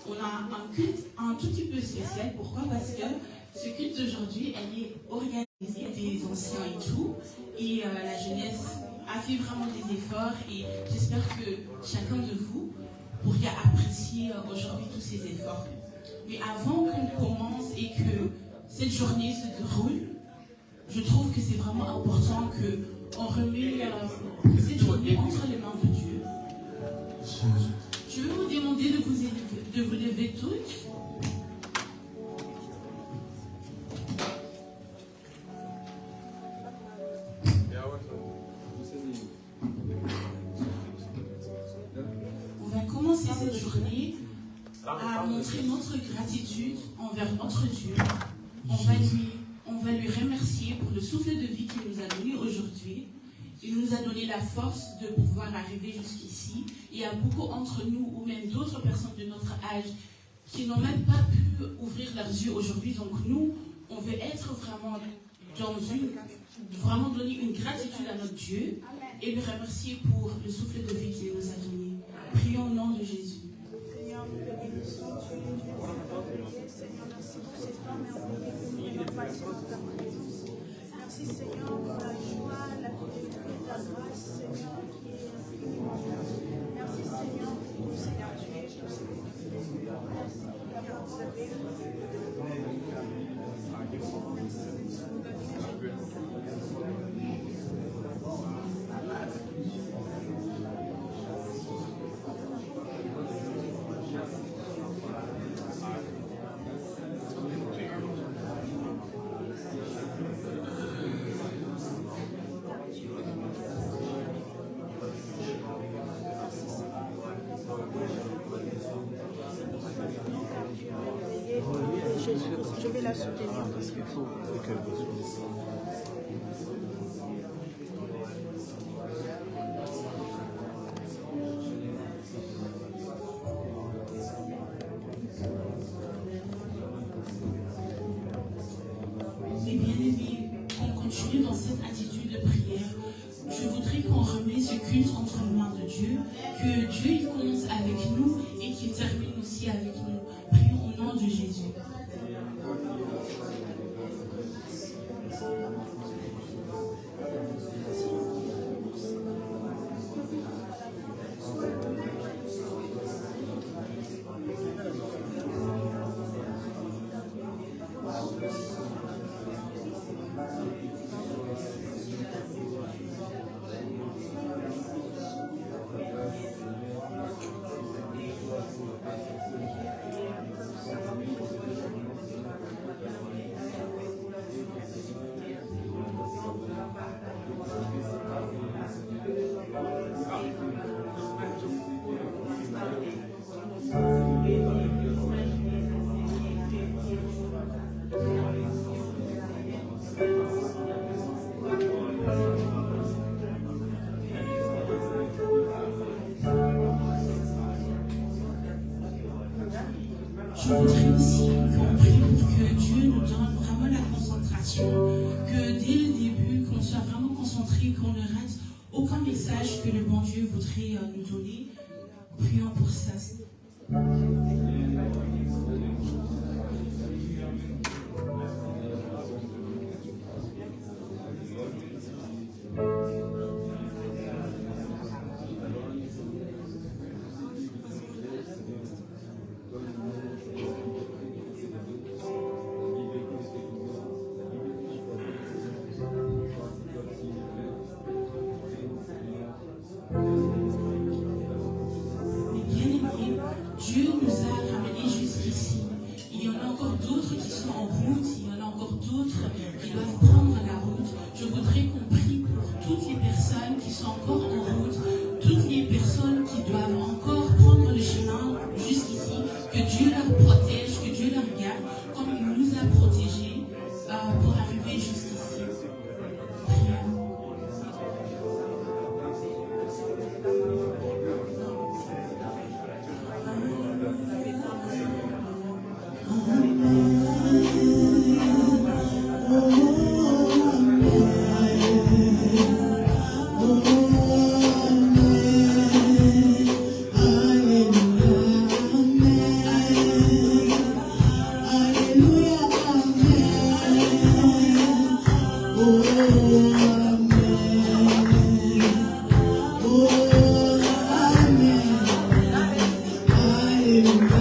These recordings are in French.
on a un culte un tout petit peu spécial. Pourquoi? Parce que ce culte d'aujourd'hui, elle est organisée des anciens et tout. Et la jeunesse a fait vraiment des efforts. Et j'espère que chacun de vous pourrait apprécier aujourd'hui tous ces efforts. Mais avant qu'on commence et que cette journée se déroule, je trouve que c'est vraiment important qu'on remet cette journée entre les mains de Dieu. Je vais vous demander de vous lever toutes. On va commencer cette journée à montrer notre gratitude envers notre Dieu. On va lui remercier pour le souffle de vie qu'il nous a donné aujourd'hui. Il nous a donné la force de pouvoir arriver jusqu'ici. Il y a beaucoup entre nous, ou même d'autres personnes de notre âge, qui n'ont même pas pu ouvrir leurs yeux aujourd'hui. Donc nous, on veut être vraiment vraiment donner une gratitude à notre Dieu et lui remercier pour le souffle de vie qu'il nous a donné. Prions au nom de Jésus. Seigneur, nous te bénissons, tu es Dieu, Seigneur, merci pour ces temps, mais on veut nous passer dans ta présence. Merci Seigneur pour la joie, la fidélité, ta grâce, Seigneur, qui est infiniment grande. Merci Seigneur pour tout, Seigneur, tu es Dieu, Seigneur. Merci pour ta parole. Je vais la soutenir parce qu'il faut qu'elle Mes bien-aimés, qu'on continue dans cette attitude de prière. Je voudrais qu'on remette ce culte entre les mains de Dieu, que Dieu il commence avec nous et qu'il termine aussi avec nous. Prions au nom de Jésus. Je voudrais aussi qu'on prie pour que Dieu nous donne vraiment la concentration, que dès le début, qu'on soit vraiment concentré, qu'on ne rate aucun message que le bon Dieu voudrait nous donner. Prions pour ça. Dieu nous a ramenés jusqu'ici. Il y en a encore d'autres qui sont en route, il y en a encore d'autres qui doivent prendre la route. Je voudrais qu'on prie pour toutes les personnes qui sont encore en route, toutes les personnes qui doivent encore prendre le chemin jusqu'ici, que Dieu leur protège, que Dieu leur garde, comme il nous a protégés pour arriver jusqu'ici. Prions. Amen.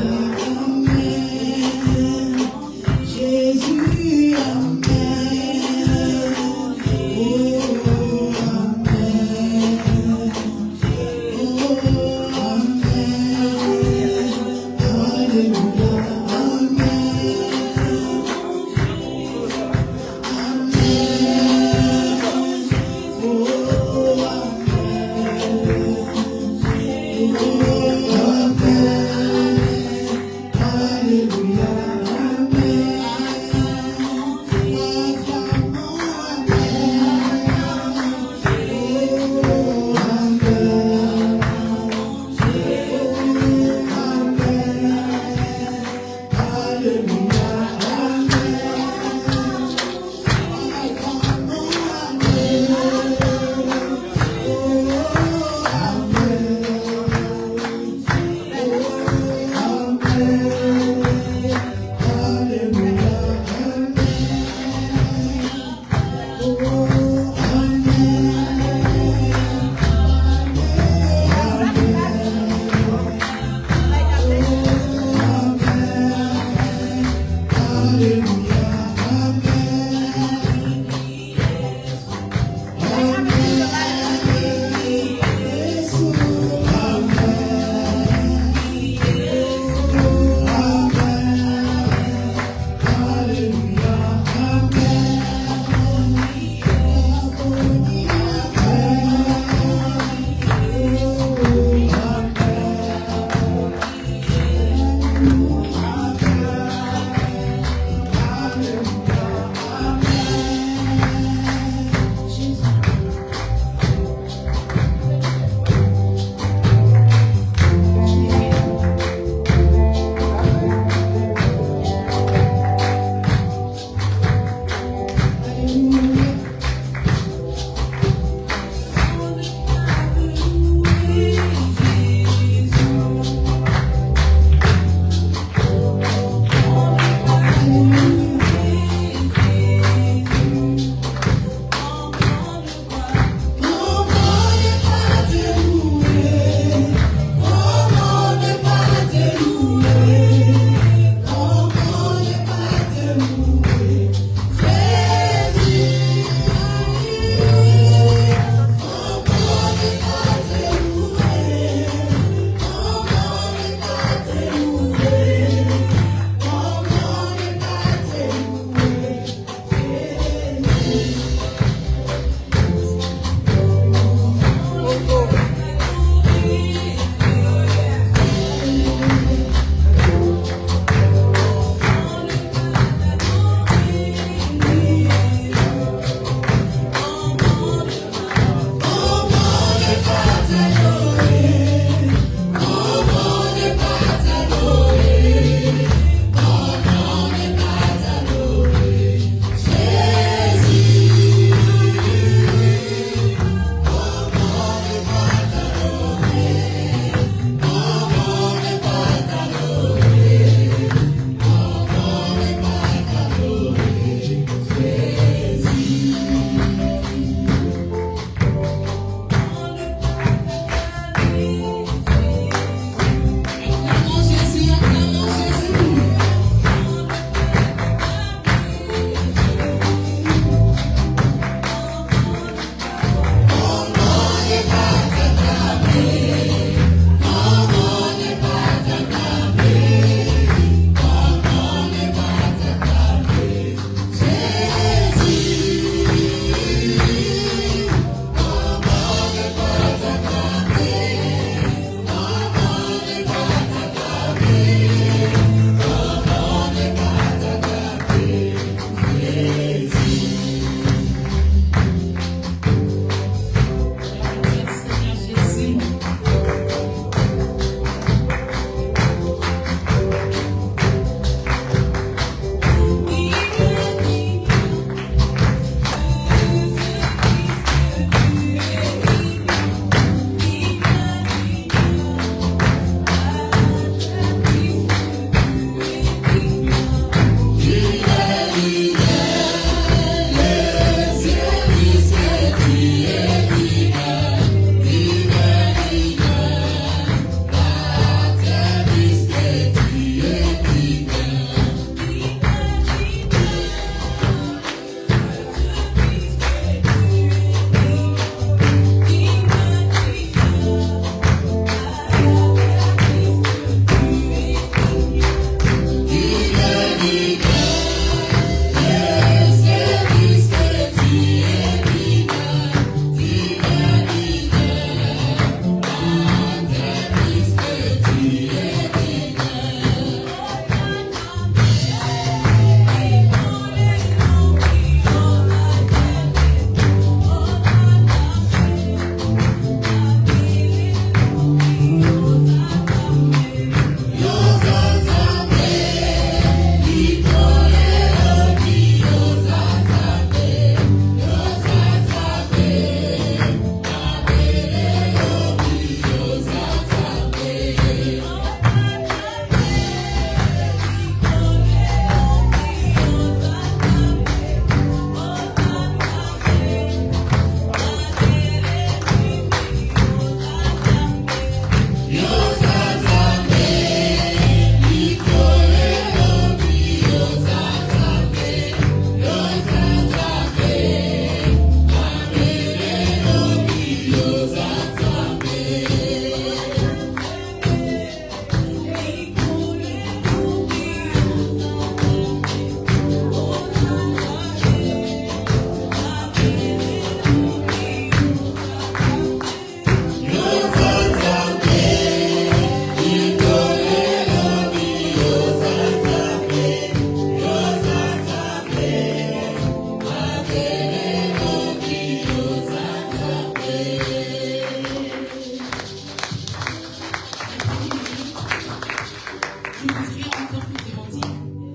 je voudrais encore vous demander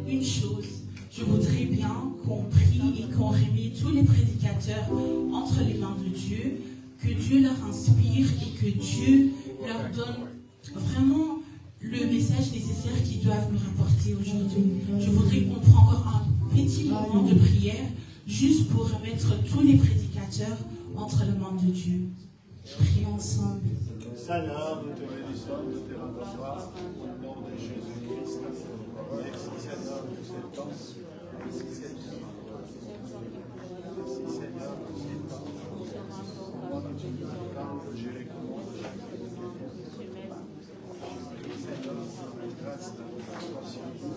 une chose. Je voudrais bien qu'on prie et qu'on remet tous les prédicateurs entre les mains de Dieu, que Dieu leur inspire et que Dieu leur donne vraiment le message nécessaire qu'ils doivent nous rapporter aujourd'hui. Je voudrais qu'on prenne encore un petit moment de prière juste pour remettre tous les prédicateurs entre les mains de Dieu. Prions ensemble. Seigneur, nous te bénissons, nous te rendons gloire au nom de Jésus-Christ. Merci Seigneur pour cette temps. Merci Seigneur. Merci Seigneur pour cette temps. Je recommande Seigneur, pour la grâce de ta transformation.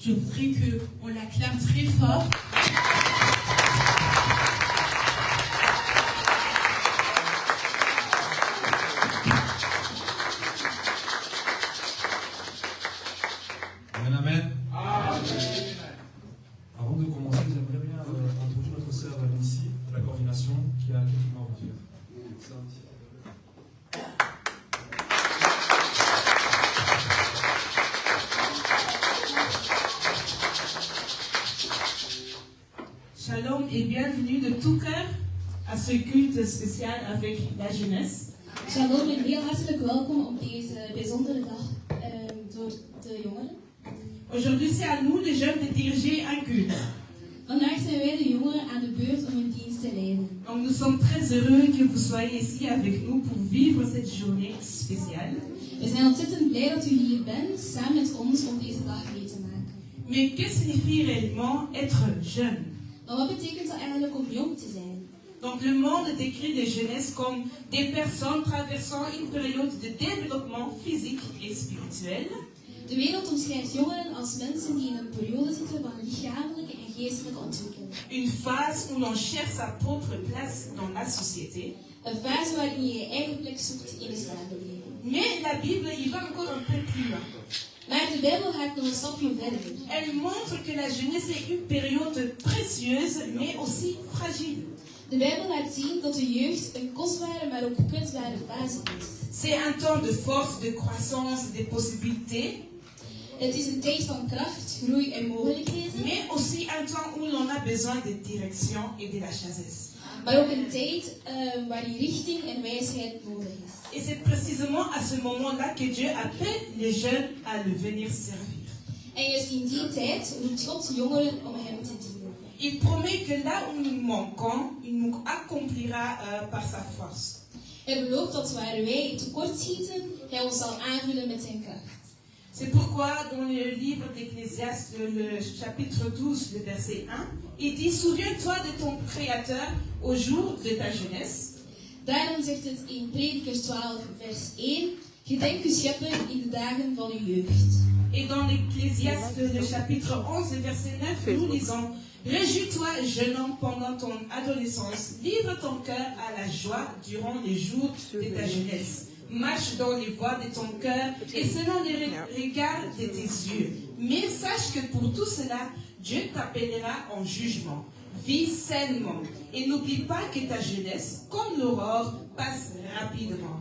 Je voudrais qu'on l'acclame très fort. Amen, amen. Avant de commencer, j'aimerais bien introduire notre sœur Missy, de la coordination, qui a quelques mots à vous dire. Shalom et bienvenue de tout cœur à ce culte spécial avec la jeunesse. Shalom en heel hartelijk welkom op deze bijzondere dag door de jongeren. Aujourd'hui, c'est à nous, les jeunes, de diriger un culte. Vandaag zijn wij de jongeren aan de beurt om hun dienst te leiden. Donc, nous sommes très heureux que vous soyez ici avec nous pour vivre cette journée spéciale. We zijn ontzettend blij dat u hier bent, samen met ons om deze dag mee te maken. Mais que signifie réellement être jeune? Maar wat betekent dat eigenlijk om jong te zijn? Donc, le monde décrit les jeunesses comme des personnes traversant une période de développement physique et spirituel. De wereld omschrijft jongeren als mensen die in een periode zitten van lichamelijke en geestelijke ontwikkeling. Une phase où l'on cherche sa propre place dans la société. Een fase waarin je je eigen plek zoekt in de samenleving. Mais la Bible y va encore un peu plus loin. Maar de Bijbel gaat nog een stapje verder. Elle montre que la jeunesse est une période précieuse, mais aussi fragile. De Bijbel laat zien dat de jeugd een kostbare, maar ook kwetsbare fase is. C'est un temps de force, de croissance, de possibilités, Het is een tijd van kracht, groei en mogelijkheden, mais aussi un temps où l'on a besoin de direction et de la sagesse. maar ook een tijd waarin richting en wijsheid nodig is. Et c'est précisément à ce moment-là que Dieu appelle les jeunes à le venir servir. En juist in die tijd roept God jongeren om hem te dienen. Il promet que là où nous manquons, il nous accomplira par sa force. Hij belooft dat waar wij tekortschieten, hij ons zal aanvullen met zijn kracht. C'est pourquoi dans le livre d'Ecclésiaste, le chapitre 12, le verset 1, il dit « Souviens-toi de ton Créateur au jour de ta jeunesse. » Daarom zegt het in Predikers 12 vers 1, gedenk uw schepper in de dagen van uw jeugd. Et dans l'Ecclésiaste, le chapitre 11, le verset 9, nous lisons « Réjouis-toi, jeune homme, pendant ton adolescence. Livre ton cœur à la joie durant les jours de ta jeunesse. Marche dans les voies de ton cœur et selon les regards de tes yeux. Mais sache que pour tout cela, Dieu t'appellera en jugement. Vis sainement et n'oublie pas que ta jeunesse, comme l'aurore, passe rapidement. »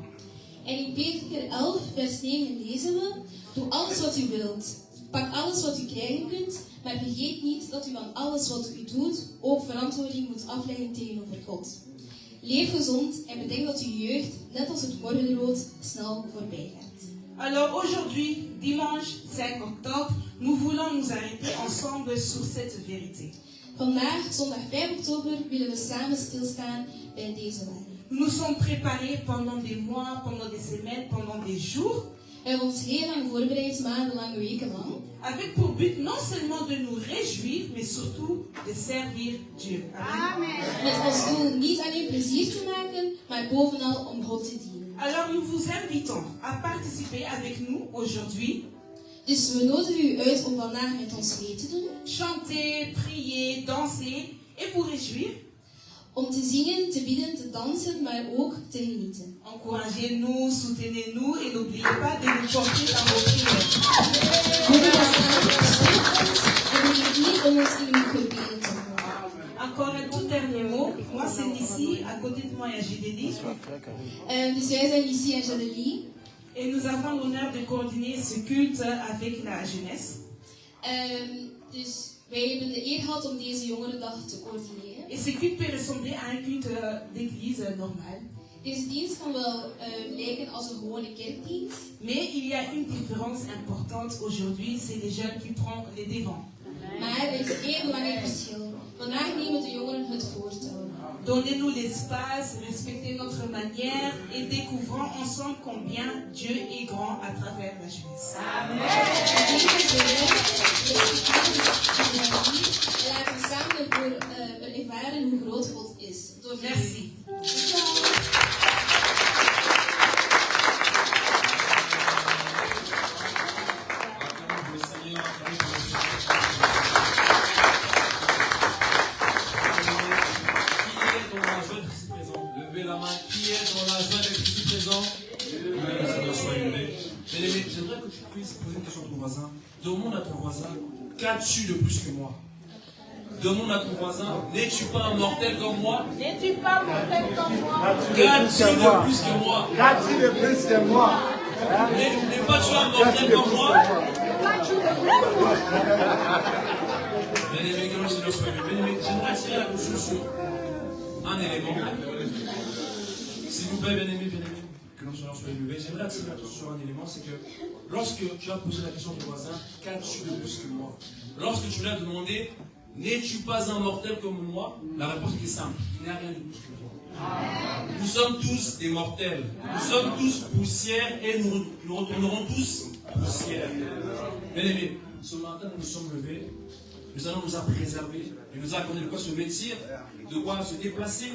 En in Prediker 11 vers 9 lezen we, doe alles wat u wilt. Pak alles wat u krijgen kunt, maar vergeet niet dat u van alles wat u doet ook verantwoording moet afleggen tegenover God. Leef gezond en bedenk dat uw jeugd, net als het morgenrood, snel voorbij gaat. Alors aujourd'hui, dimanche 5 octobre, nous voulons nous arrêter ensemble sur cette vérité. Vandaag, zondag 5 oktober, willen we samen stilstaan bij deze waarheid. Nous nous sommes préparés pendant des mois, pendant des semaines, pendant des jours, We hebben ons heel lang voorbereid, maandenlang, wekenlang. avec pour but non seulement de nous réjouir, mais surtout de servir Dieu. Amen. Met als doel niet alleen plezier te maken, maar bovenal om God te dienen. Alors nous vous invitons à participer avec nous aujourd'hui, Dus we nodigen u uit om vandaag met ons mee te doen. chanter, prier, danser et vous réjouir. Om te zingen, te bidden, te dansen, maar ook te genieten. Encouragez-nous, soutenez-nous et n'oubliez pas de nous porter dans vos prières. Moedig ons aan, steun ons en vergeet niet om ons in uw gebeden te houden. Encore un tout dernier mot. Moi, c'est ici, à côté de moi, il y a Gideli. Dus wij zijn ici en Jadelie. Et nous avons l'honneur de coordonner ce culte avec la jeunesse. Dus wij hebben de eer gehad om deze jongerendag te coördineren. Et ce culte peut ressembler à un culte d'église normale. Deze dienst kan wel lijken als een gewone kerkdienst. Mais il y a une différence importante aujourd'hui, c'est les jeunes qui prennent les devants. Maar er is één belangrijk verschil. Vandaag nemen de jongeren het voortouw. Donnez-nous l'espace, respectez notre manière et découvrons ensemble combien Dieu est grand à travers la jeunesse. Amen. Laten we samen ervoor ervaren hoe groot God is. Merci. Acclamons le Seigneur, acclamons le Seigneur. voisin, qu'as-tu de plus que moi? Demande à ton voisin, n'es-tu pas un mortel comme moi? N'es-tu pas mortel comme moi? Qu'as-tu de plus que moi? Qu'as-tu de plus que moi? N'es pas tu un mortel comme moi? Bien-aimé, que le Seigneur soit béni. Bien-aimé, j'aimerais attirer l'attention sur un élément. S'il vous plaît, bien-aimé, que le Seigneur soit élevé. J'aimerais attirer l'attention sur un élément, c'est que lorsque tu as posé la question à ton voisin, qu'as-tu de plus que moi? Lorsque tu l'as demandé, n'es-tu pas un mortel comme moi? La réponse était simple, il n'y a rien de plus que moi. Nous sommes tous des mortels. Nous sommes tous poussière et nous retournerons tous poussière. Bien aimé, ce matin nous nous sommes levés. Nous allons nous préserver. Il nous a accordé de quoi se vêtir, de quoi se déplacer,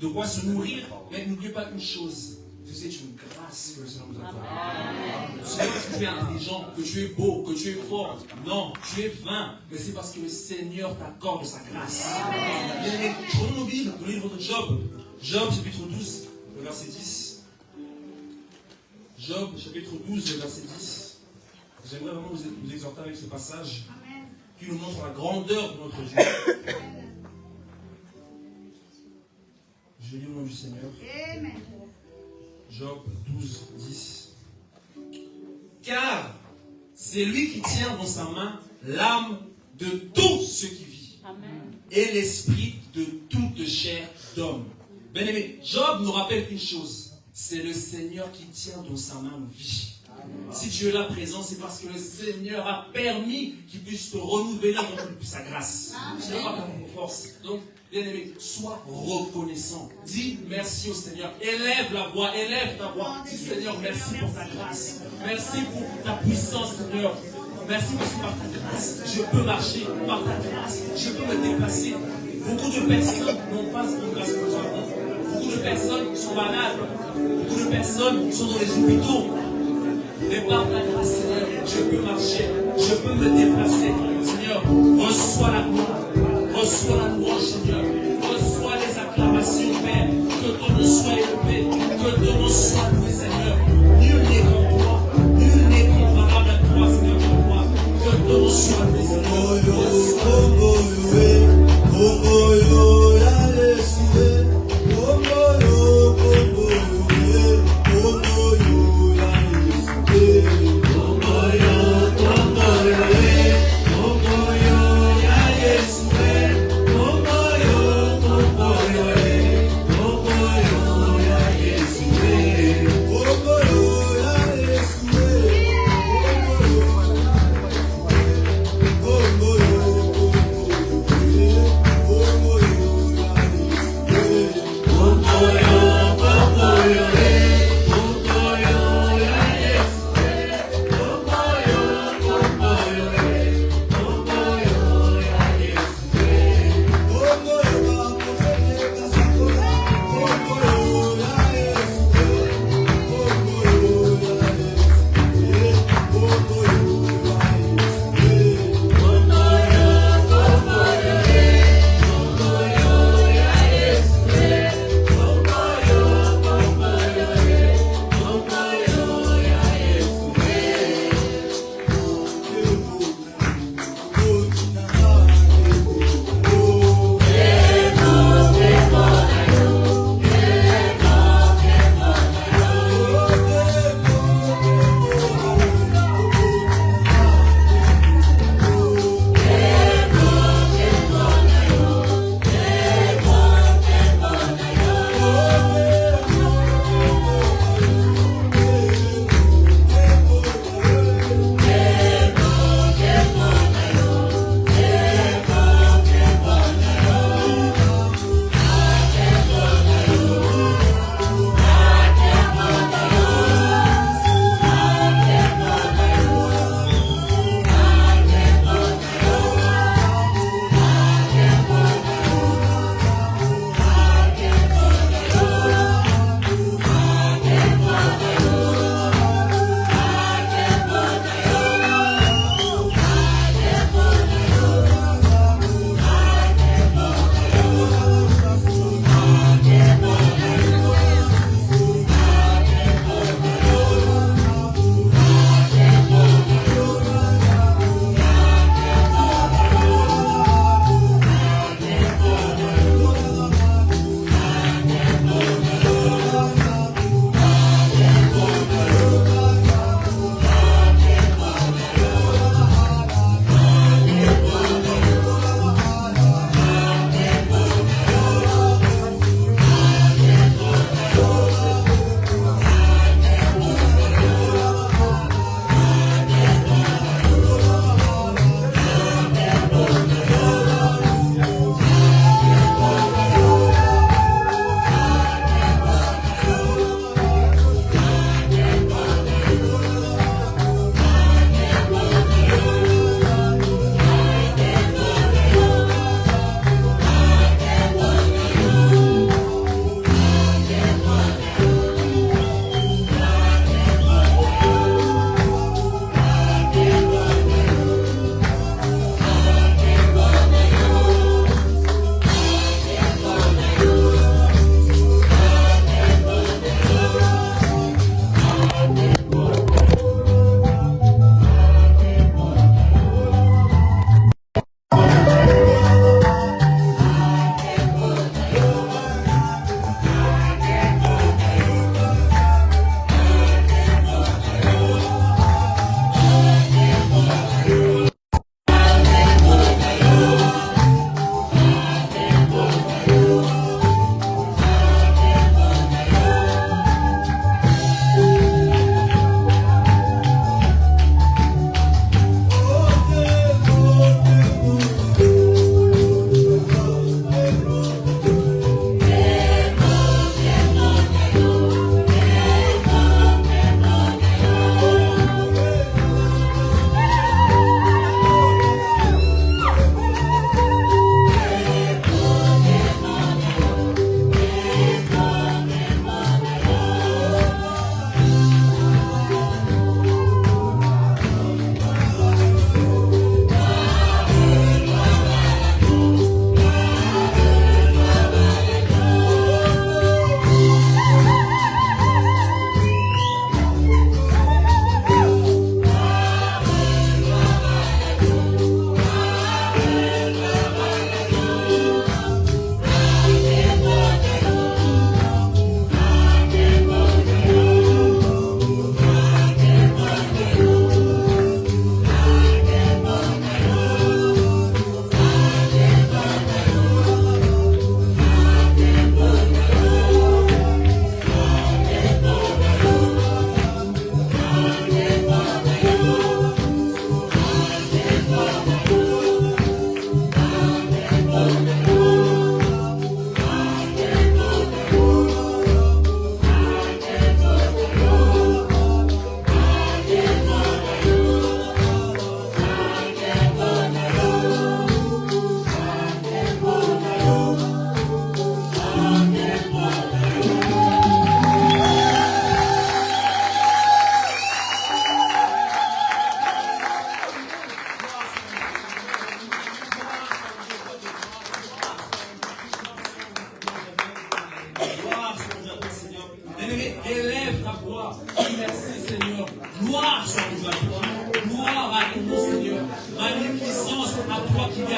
de quoi se nourrir. Mais n'oubliez pas une chose, que c'est une grâce que le Seigneur nous accorde. Ce n'est pas parce que tu es intelligent, que tu es beau, que tu es fort. Non, tu es vain. Mais c'est parce que le Seigneur t'accorde sa grâce. Bien aimé, prenons nos Bibles, le livre de Job. Job, chapitre 12, le verset 10. Job, chapitre 12, le verset 10. J'aimerais vraiment vous exhorter avec ce passage qui nous montre la grandeur de notre Dieu. Je lis au nom du Seigneur. Amen. Job 12, 10. Car c'est lui qui tient dans sa main l'âme de tout ce qui vit. Amen. Et l'esprit de toute chair d'homme. Bien aimé, Job nous rappelle une chose, c'est le Seigneur qui tient dans sa main nos vies. Si tu es là présent, c'est parce que le Seigneur a permis qu'il puisse te renouveler dans sa grâce. Ce n'est pas par nos forces. Donc, bien aimé, sois reconnaissant. Dis merci au Seigneur. Élève la voix, élève ta voix. Dis Seigneur, merci pour ta grâce. Merci pour ta puissance, Seigneur. Merci parce que par ta grâce, je peux marcher. Par ta grâce, je peux me déplacer. Beaucoup de personnes n'ont pas cette grâce que nous avons. Beaucoup de personnes sont malades. Beaucoup de personnes sont dans les hôpitaux. Mais par ta grâce, Seigneur, je peux marcher. Je peux me déplacer. Seigneur, reçois la gloire. Reçois la louange, Seigneur. Reçois les acclamations, Père. Que ton nom soit élevé. Que ton nom soit loué, Seigneur. Nul n'est comme toi. Nul n'est comparable à toi, Seigneur, comme toi. Que ton nom soit loué, Seigneur.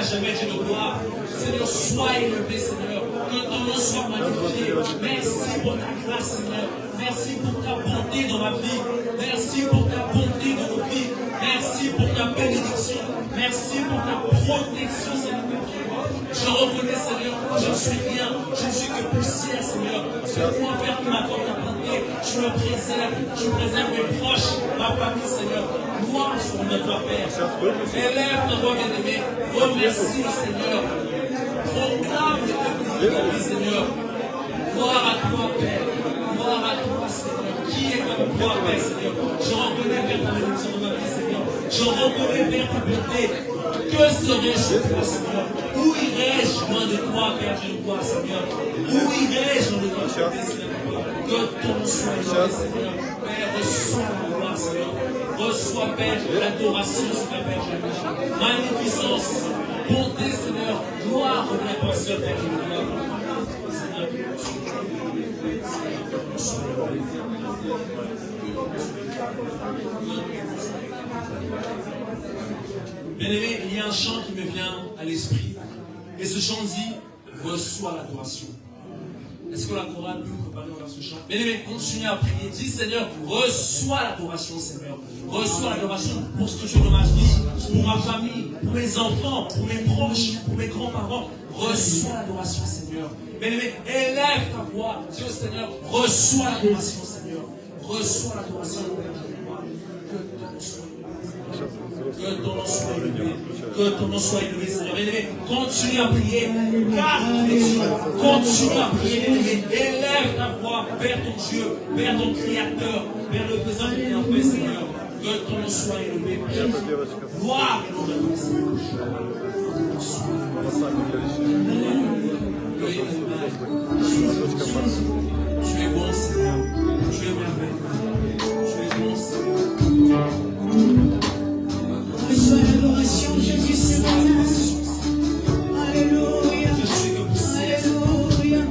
jamais, Dieu de gloire. Seigneur, sois élevé, Seigneur. Que ton nom soit magnifié. Merci pour ta grâce, Seigneur. Merci pour ta bonté dans ma vie. Merci pour ta bonté dans nos vies. Merci pour ta bénédiction. Merci pour ta protection, Seigneur. Je reconnais, Seigneur, je ne suis rien. Je ne suis que poussière, Seigneur. C'est toi, Père, qui m'accorde ta bonté. Tu me préserves. Tu préserves mes proches, ma famille, Seigneur. Gloire sur notre Père. Élève ta voix, bien-aimée. Remercie le Seigneur. Proclame les bénédictions de ta vie, Seigneur. Gloire à toi, Père. Gloire à toi, Seigneur. Qui est comme toi, Père, Seigneur? Je reconnais, Père, ta bénédiction de ma vie, Seigneur. Je reconnais, Père, ta bonté. Que serais-je, Seigneur? Où irais-je loin de toi, Père, je le vois, Seigneur? Où irais-je loin de toi, Seigneur? Que ton nom soit élevé, Seigneur. Père, reçois la gloire, Seigneur. Reçois, Père, l'adoration, Seigneur, Père, je le vois. Magnificence, bonté, Seigneur. Gloire au bien penseur, Père, je le vois. Seigneur, bien-aimé, il y a un chant qui me vient à l'esprit. Et ce chant dit, reçois l'adoration. Est-ce que la chorale peut nous préparer vers ce chant? Bien-aimé, continuez à prier. Dis, Seigneur, reçois l'adoration, Seigneur. Reçois l'adoration pour ce que je dommage dit, pour ma famille, pour mes enfants, pour mes proches, pour mes grands-parents. Reçois l'adoration, Seigneur. Bien-aimé, élève ta voix. Dis au Seigneur, reçois l'adoration, Seigneur. Reçois l'adoration. Que ton nom soit élevé. Que ton nom soit élevé, Seigneur. Bien-aimé, continue à prier. Garde les yeux. Continue à prier, bien-aimé. Élève ta voix vers ton Dieu, vers ton Créateur, vers le faisant de bienfait, Seigneur. Que ton nom soit élevé, Père. Gloire et nom de ton Seigneur. Tu es bon, Seigneur. Tu es merveilleux. Tu es bon, Seigneur. Reçois l'adoration, Jésus, ce matin. Alléluia. Alléluia.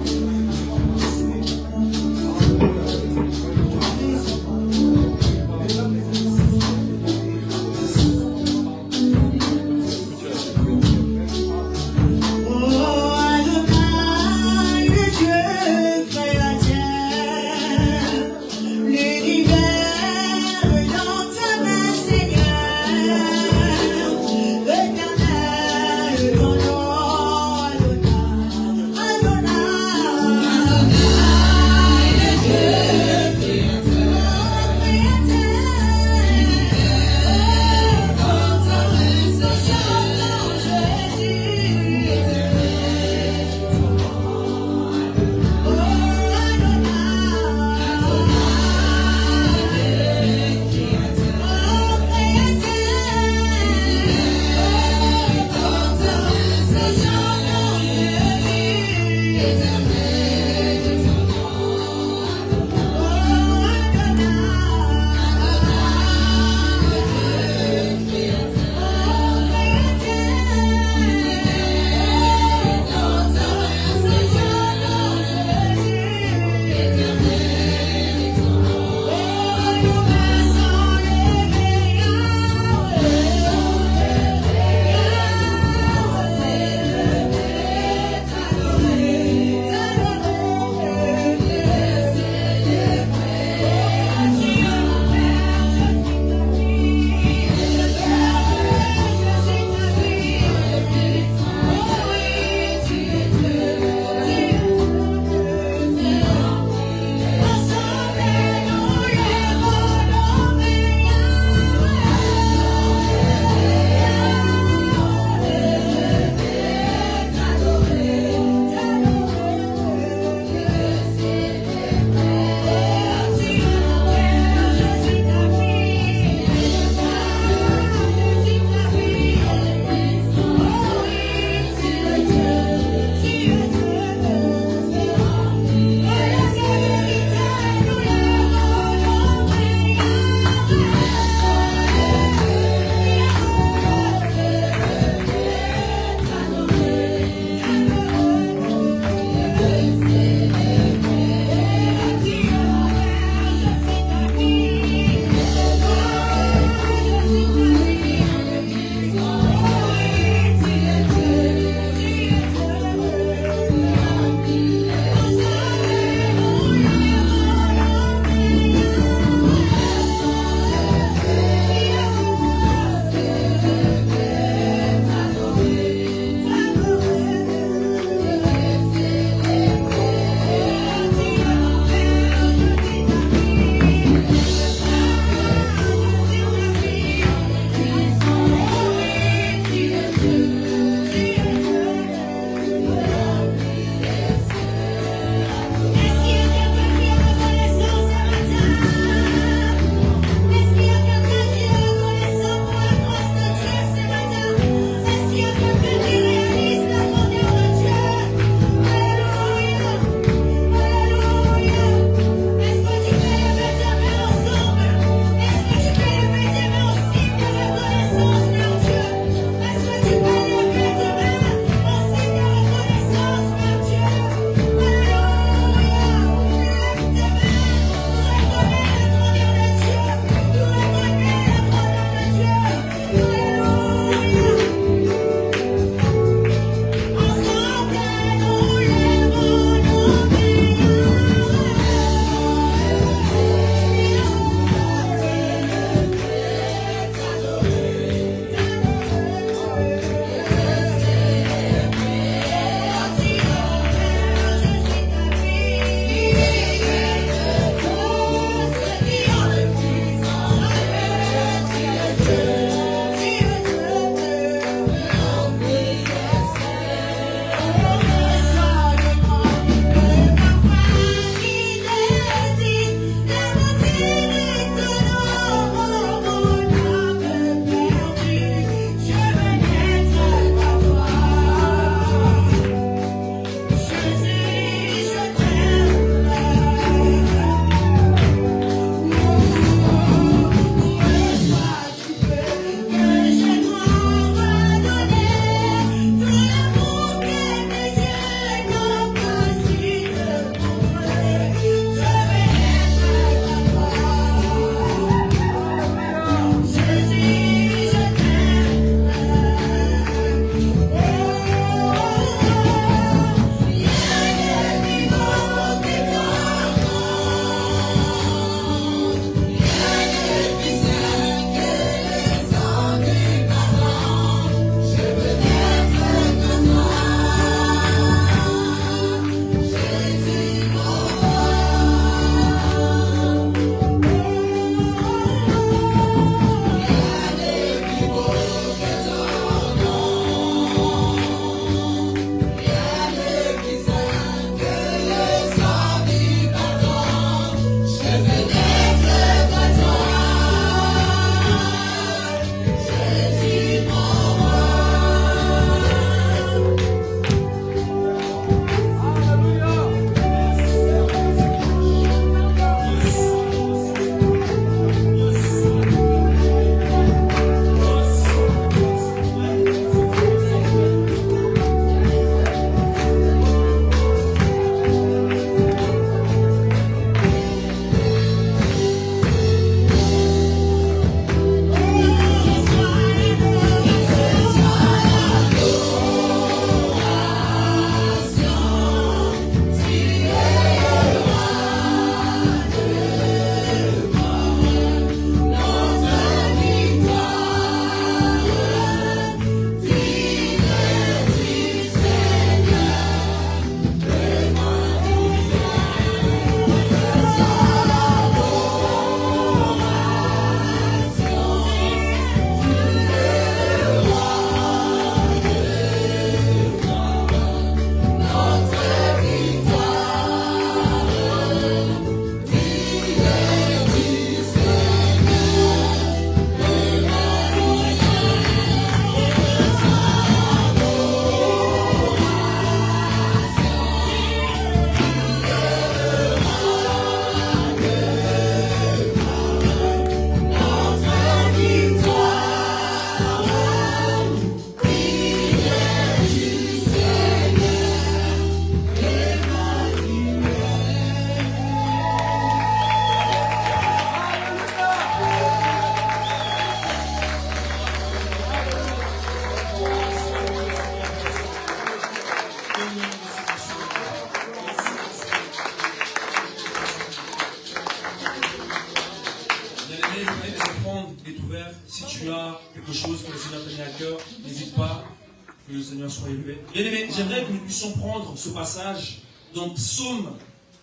Que le Seigneur soit élevé. Bien aimé, j'aimerais que nous puissions prendre ce passage dans Psaume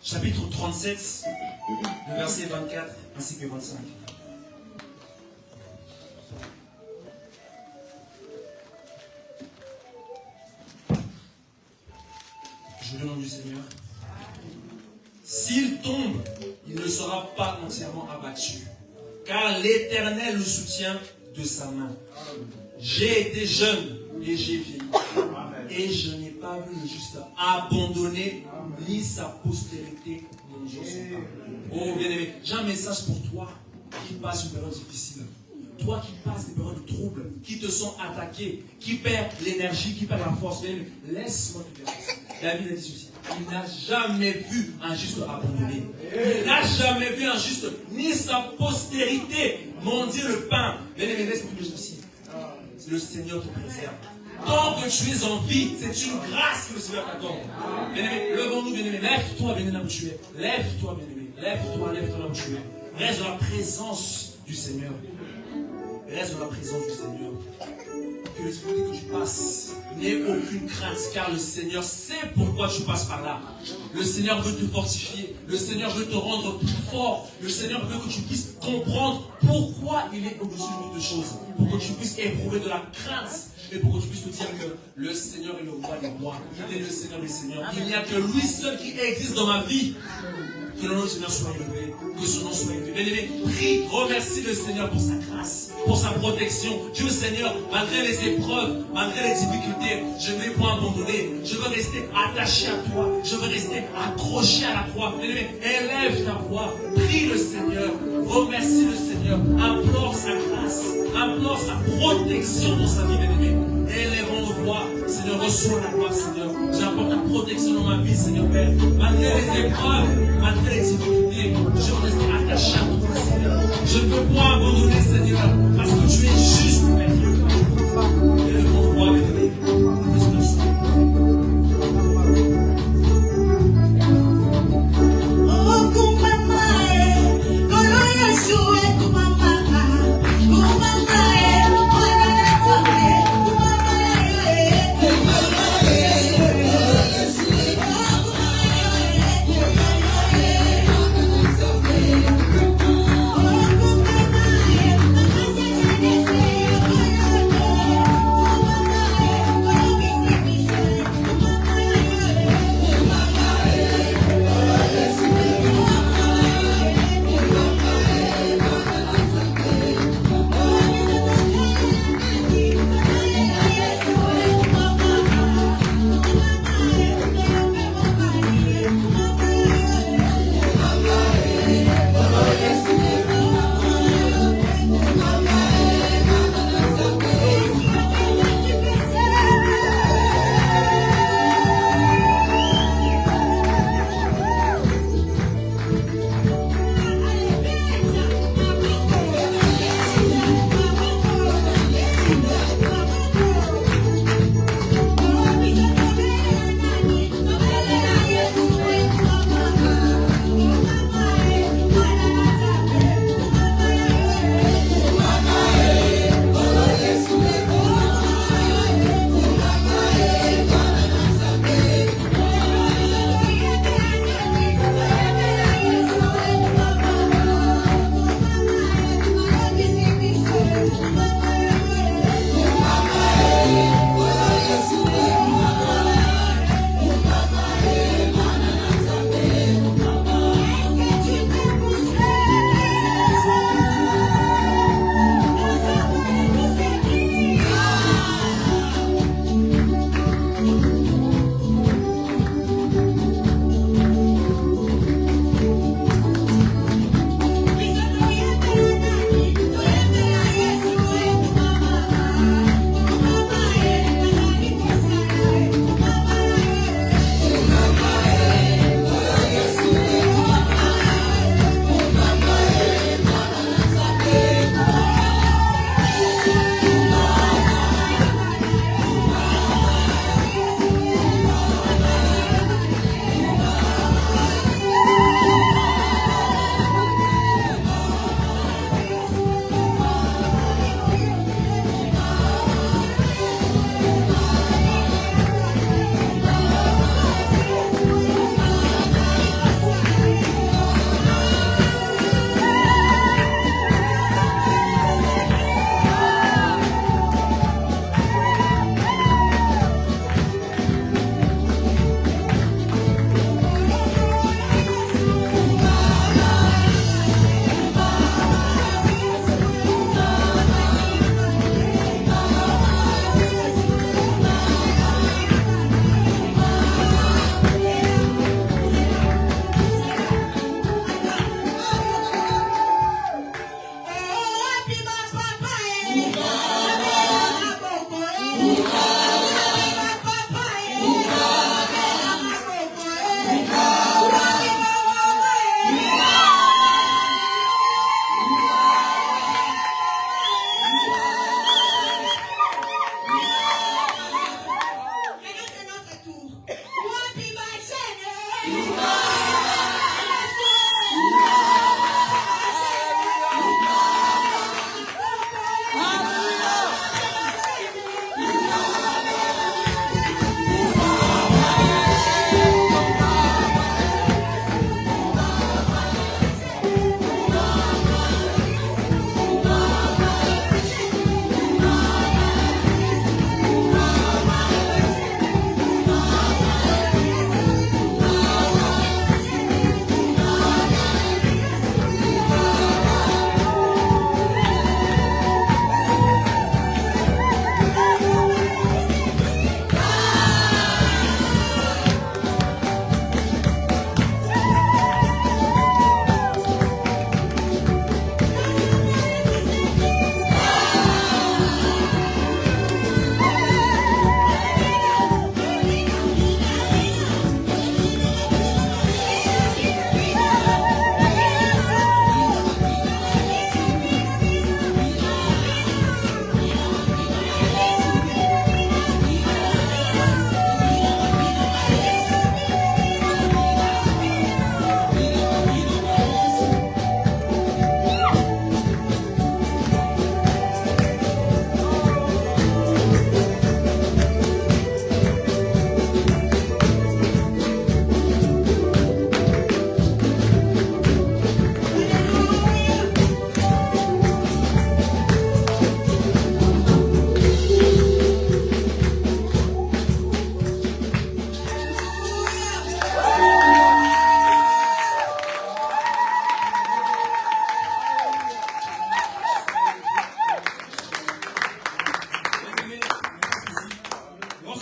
chapitre 37, le verset 24 ainsi que 25. Je veux le nom du Seigneur. S'il tombe, il ne sera pas entièrement abattu, car l'Éternel le soutient de sa main. J'ai été jeune et j'ai vieilli, et je n'ai pas vu le juste abandonné, ni sa postérité manger son pain. Oh bien-aimé, j'ai un message pour toi qui passe une période difficile. Toi qui passes des périodes de troubles, qui te sont attaqués, qui perd l'énergie, qui perd la force. Laisse-moi te dire. David a dit ceci. Il n'a jamais vu un juste abandonné. Il n'a jamais vu un juste, ni sa postérité mendier le pain. Bien-aimé, laisse-moi te dire ceci. Le Seigneur te préserve. Tant que tu es en vie, c'est une grâce que le Seigneur t'accorde. Bien-aimé, levons-nous, bien-aimé. Lève-toi, bien-aimé, là où tu es. Lève-toi, bien-aimé. Lève-toi là où tu es. Reste dans la présence du Seigneur. Reste dans la présence du Seigneur. Que l'Esprit que tu passes n'ait aucune crainte, car le Seigneur sait pourquoi tu passes par là. Le Seigneur veut te fortifier. Le Seigneur veut te rendre plus fort. Le Seigneur veut que tu puisses comprendre pourquoi il est au-dessus de toutes choses. Pour que tu puisses éprouver de la crainte. Et pour que tu puisses te dire que le Seigneur est le roi des rois. Il est le Seigneur des seigneurs. Il n'y a que lui seul qui existe dans ma vie. Que le nom du Seigneur soit élevé. Que son nom soit élevé. Bien-aimé, prie, remercie le Seigneur pour sa grâce, pour sa protection. Dieu Seigneur, malgré les épreuves, malgré les difficultés, je ne vais pas abandonner. Je veux rester attaché à toi. Je veux rester accroché à la croix. Bien-aimé, élève ta voix. Prie le Seigneur. Remercie le Seigneur. Implore sa grâce. Implore sa protection dans sa vie, bien-aimé. Élèvons nos voix. Seigneur, reçois la gloire, Seigneur. J'apporte ta protection dans ma vie, Seigneur Père. Malgré les épreuves, malgré les difficultés, je veux rester attaché à toi, Seigneur. Je ne peux pas abandonner, Seigneur, parce que tu es juste, Père. Élèvons nos voix, bien-aimé. Oh,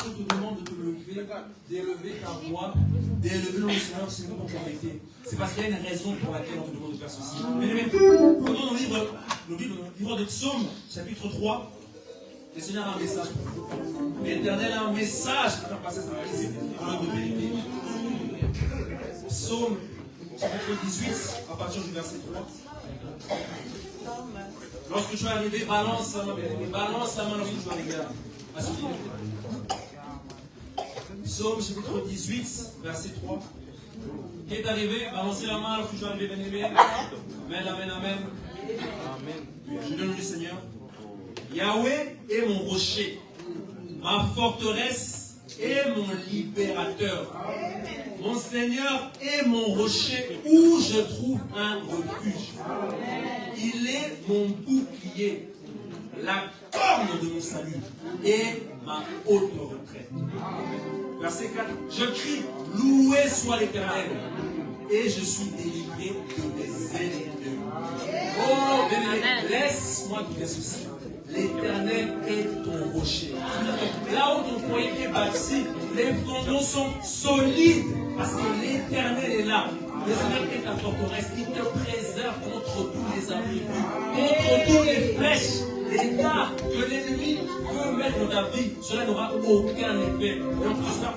je te demande de te lever, d'élever ta voix, d'élever le Seigneur, c'est nous ton vérité. C'est parce qu'il y a une raison pour laquelle on te demande de faire ceci. Mais prenons le livre de Psaume, chapitre 3. Le Seigneur a un message pour vous. L'Éternel a un message à faire passer à ici, parole de vérité. Psaume, chapitre 18, à partir du verset 3. Lorsque tu es arrivé, balance la main, balance la main lorsque tu es arrivé à ce livre. Psaume, chapitre 18, verset 3. Qui est arrivé, balancez la main lorsque tu es arrivé, bien-aimé. Amen, amen, amen. Amen. Je donne le Seigneur. Yahweh est mon rocher, ma forteresse et mon libérateur. Mon Seigneur est mon rocher où je trouve un refuge. Il est mon bouclier, la corne de mon salut et ma haute retraite. Verset 4. Je crie, loué soit l'Éternel, et je suis délivré de mes ennemis. Oh, bien-aimé, laisse-moi te dire ceci. L'Éternel est ton rocher. Là où ton foyer est bâti, les fondements sont solides parce que l'Éternel est là. Le Seigneur est ta forteresse. Il te préserve contre tous les abris, contre toutes les flèches, les dards que l'ennemi veut mettre dans ta vie. Cela n'aura aucun effet. Donc,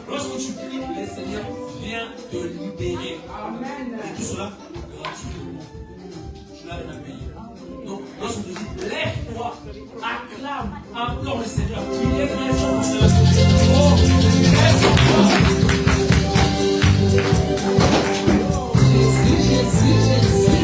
lorsque tu pries, le Seigneur vient te libérer. Et tout cela gratuitement. Je l'avais à payer. Donc, lorsqu'on te dit, lève-toi, acclame, implore le Seigneur. Il est raison pour cela. Oh, lève-toi. Jésus, Jésus, Jésus.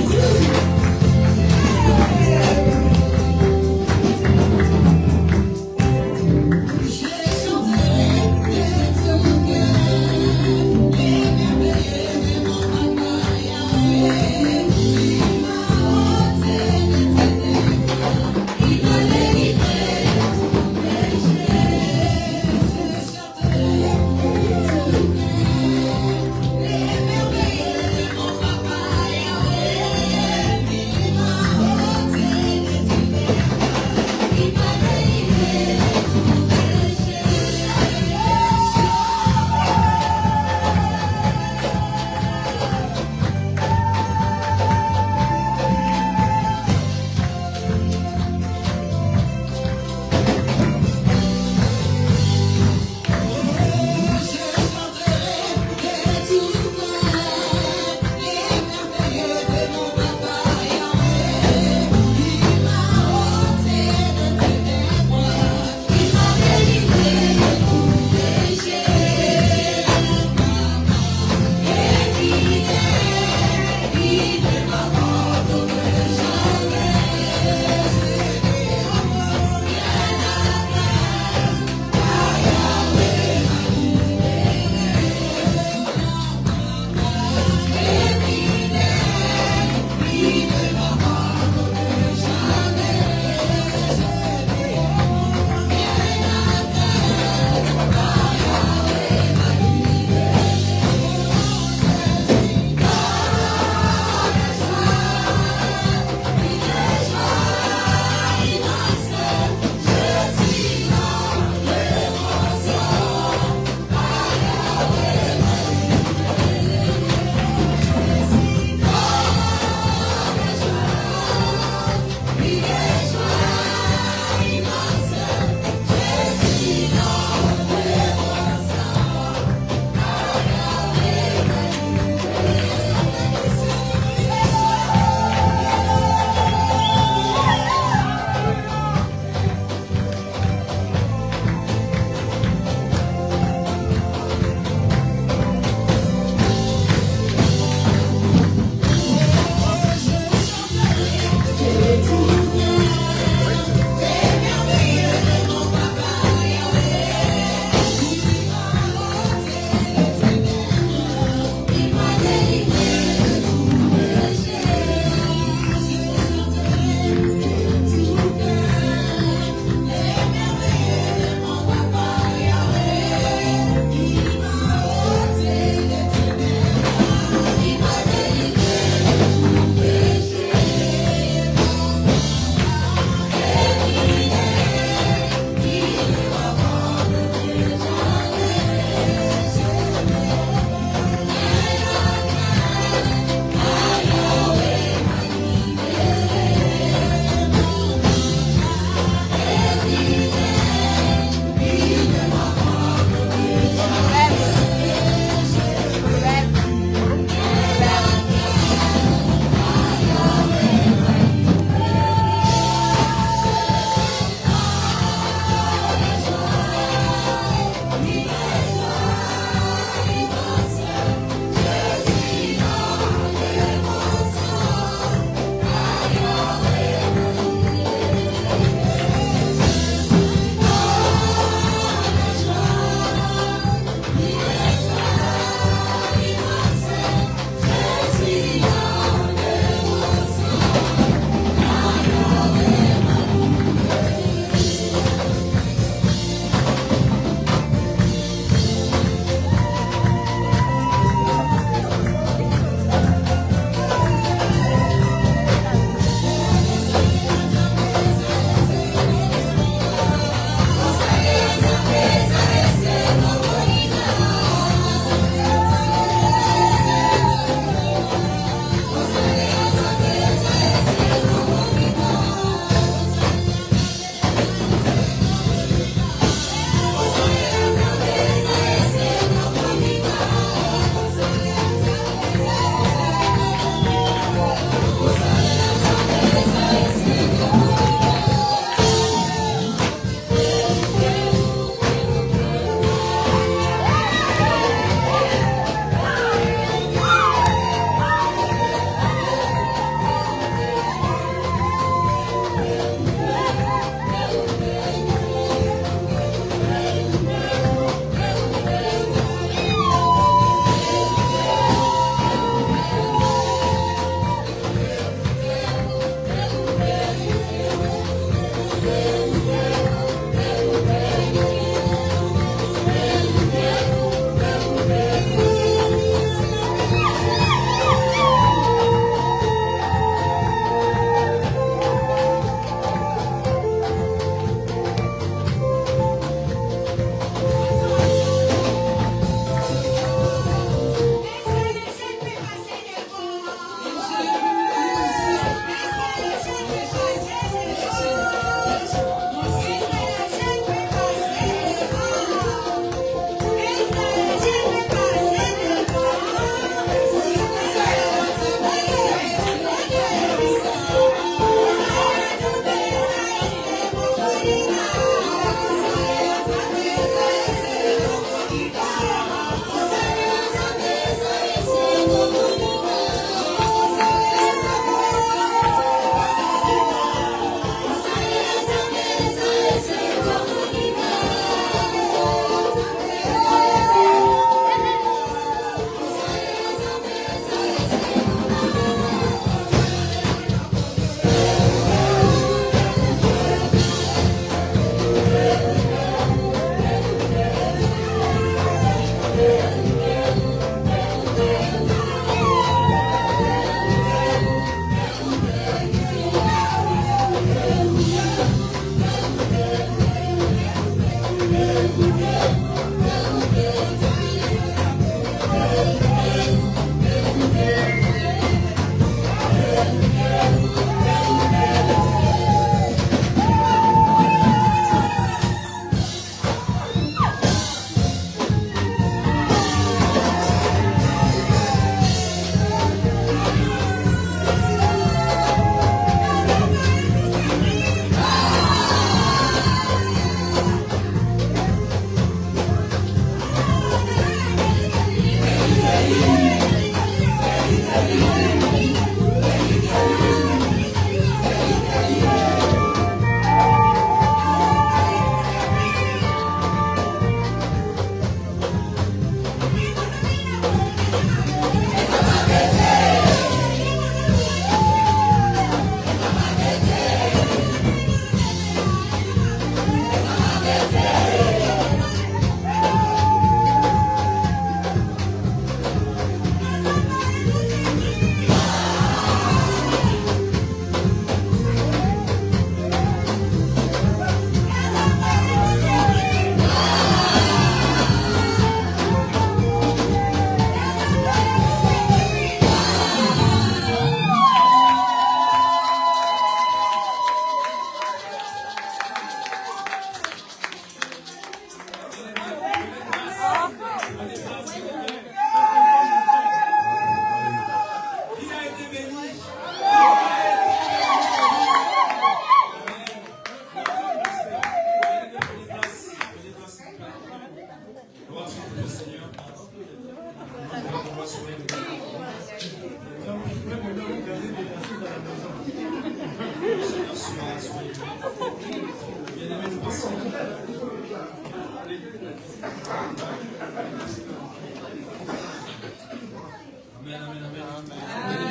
Amen, amen, amen.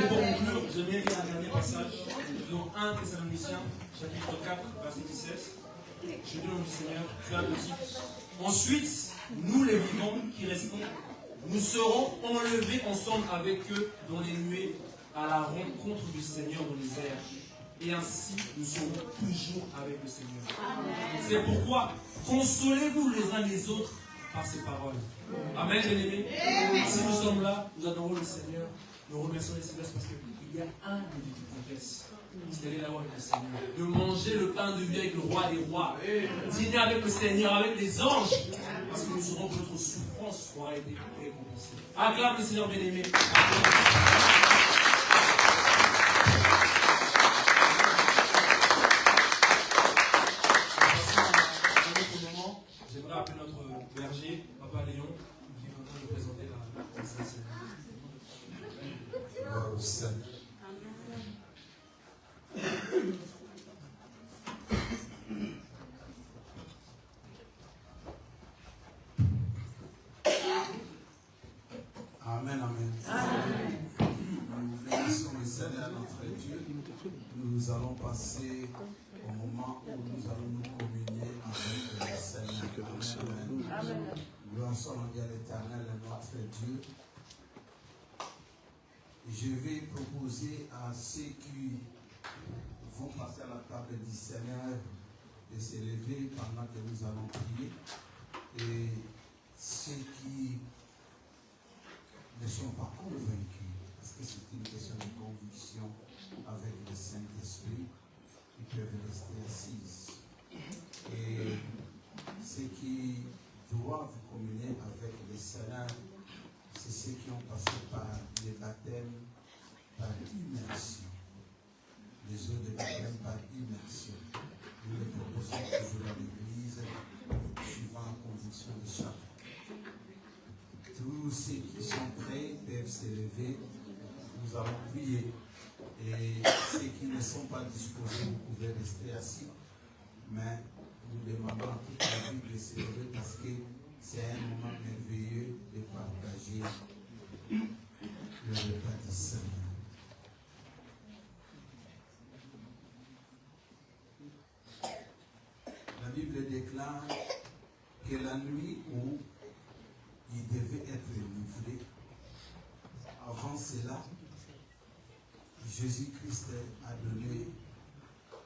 Et pour conclure, j'aimerais lire un dernier passage dans 1 Thessaloniciens, chapitre 4, verset 17. Je dis au nom du Seigneur, tu as le titre. Ensuite, nous les vivants qui restons, nous serons enlevés ensemble avec eux dans les nuées à la rencontre du Seigneur dans les airs. Et ainsi, nous serons toujours avec le Seigneur. C'est pourquoi, consolez-vous les uns les autres par ces paroles. Amen, bien-aimés. Si nous sommes là, nous adorons le Seigneur, nous remercions les Seigneurs parce qu'il y a un de qui confesse. C'est d'aller là-haut avec le Seigneur. De manger le pain de vie avec le roi des rois. Dîner avec le Seigneur, avec les anges. Parce que nous saurons que notre souffrance aura été récompensée. Acclame le Seigneur bien-aimé. J'aimerais appeler notre berger, Papa Léon, qui est en train de présenter la Sainte. Gloire au Seigneur. Amen, amen. Nous bénissons le Seigneur notre Dieu. Nous allons passer au moment où nous allons nous communier avec le Seigneur. Amen, amen. Gloire soit rendue à l'Éternel, notre Dieu. Je vais proposer à ceux qui vont passer à la table du Seigneur de se lever pendant que nous allons prier. Et ceux qui ne sont pas convaincus, parce que c'est une question de conviction avec le Saint-Esprit, ils peuvent rester assis. Et ceux qui doivent communier avec le Seigneur, c'est ceux qui ont passé par les baptêmes par immersion. Les eaux de baptême par immersion. Nous les proposons toujours à l'Église, suivant la conviction de chacun. Tous ceux qui sont prêts peuvent se lever. Nous allons prier. Et ceux qui ne sont pas disposés, vous pouvez rester assis. Mais nous demandons à toute la vie de se lever parce que c'est un moment merveilleux de partager le repas du Seigneur. La Bible déclare que la nuit où il devait être livré, avant cela, Jésus-Christ a donné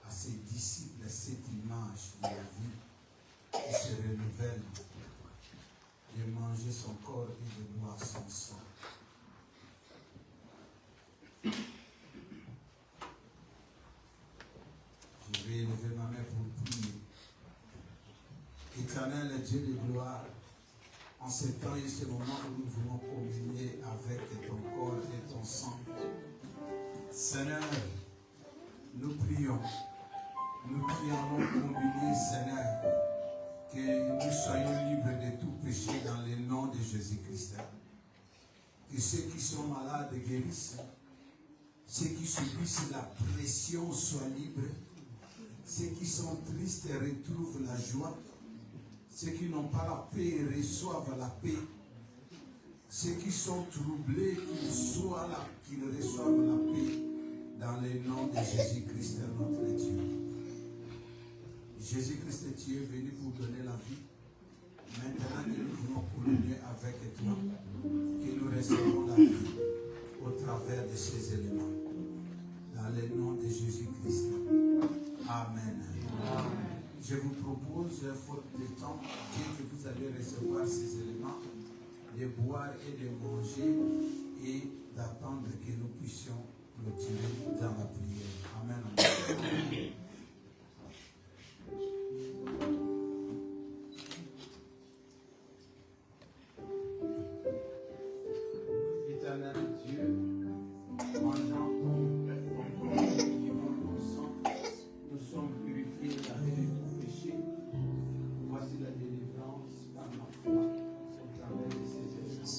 à ses disciples cette image de la vie qui se renouvelle, de manger son corps et de boire son sang. Je vais lever ma main pour prier. Éternel Dieu de gloire, en ce temps et ce moment où nous voulons communier avec ton corps et ton sang, Seigneur, nous prions nous communier, Seigneur, que nous soyons libres de tout péché dans le nom de Jésus-Christ. Que ceux qui sont malades guérissent, ceux qui subissent la pression soient libres, ceux qui sont tristes retrouvent la joie, ceux qui n'ont pas la paix reçoivent la paix, ceux qui sont troublés qu'ils reçoivent la paix dans le nom de Jésus-Christ notre Dieu. Jésus-Christ, tu es venu pour donner la vie. Maintenant que nous voulons communier avec toi, que nous recevons la vie au travers de ces éléments. Dans le nom de Jésus-Christ. Amen. Amen. Je vous propose, faute de temps, dès que vous allez recevoir ces éléments, de boire et de manger et d'attendre que nous puissions clôturer dans la prière. Amen. Amen. Éternel Dieu, mangeant ton corps, vivant ton sang, nous sommes purifiés avec tout péché. Voici la délivrance par ma foi au travers de ces éléments.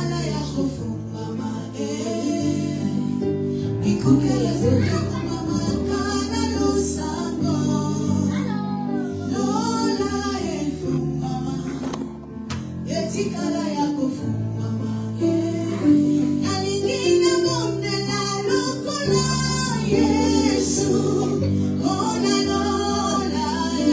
Kala ya kofungama Bikuke ya zefungama Kala losango Lola efungama Etikala